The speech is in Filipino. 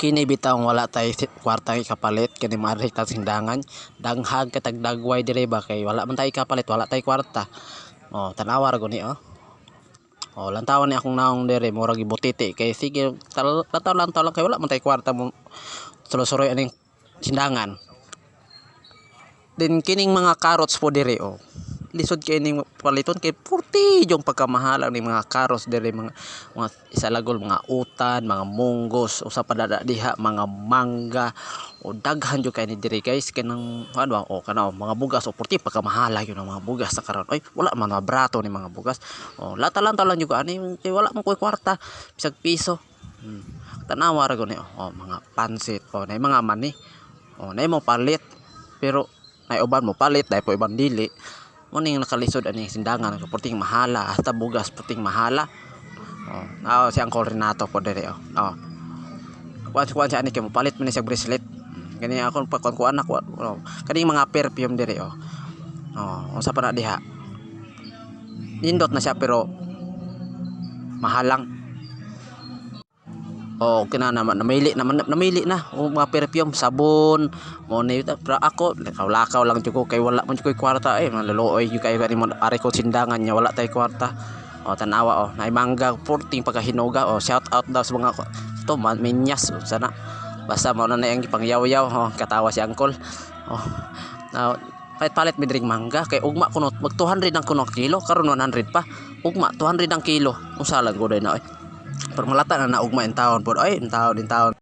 Kini bitang wala tay kwarta kapalit kini maari ta sindangan danghag katag dagway dire ba kay wala man tay kapalit wala tay kwarta. Oh, tanawa ra guni oh. Oh, lantawan ni akong naong dire murag gibutiti kay sige lantaw lang kay wala man tay kwarta mo sulo-suroy aning sindangan. Din kining mga carrots po dire oh. Lisod kay ning paliton kay 40 yung pagkamahala ni mga karos dire mga isalagol mga utan mga munggos usa pa dada diha mga mangga o daghan jud kay ni dire guys kanang ano o kana mga bugas o 40 pagkamahala yun ang mga bugas sa karon ay wala man mabrato ni mga bugas o lata-lanta lang jud ani kay wala man koy kwarta bisag piso tanawa ra guni oh mga pansit po na mga mani o nay mo palit pero nay uban mo palit dai po ibang dili mo ning nakalisod ani sindangan puting mahala hasta bugas puting mahala si Uncle Renato po dire oh kuan siya ani kay mopalit man siya bracelet kani ako pagkuan ako kani mga perfume dire unsa pa na diha nindot na siya pero mahalang naman namili na mga perfume sabon mo ni pero ako lakaw lang jud ko kay wala man jud koy kwarta maluluoy jud kay ni ari ko sindangan nya wala tay kwarta tanawa nay mangga 14 pagkahinuga shout out daw sa mga to minyas sana basta mo na yang gipangyaw-yaw katawa si Uncle now palit midring mangga kay ugma kuno mag 200 ang kuno kilo karon 100 pa ugma 200 ang kilo usa lang goday na pero malata na naugma in taon pod ay in taon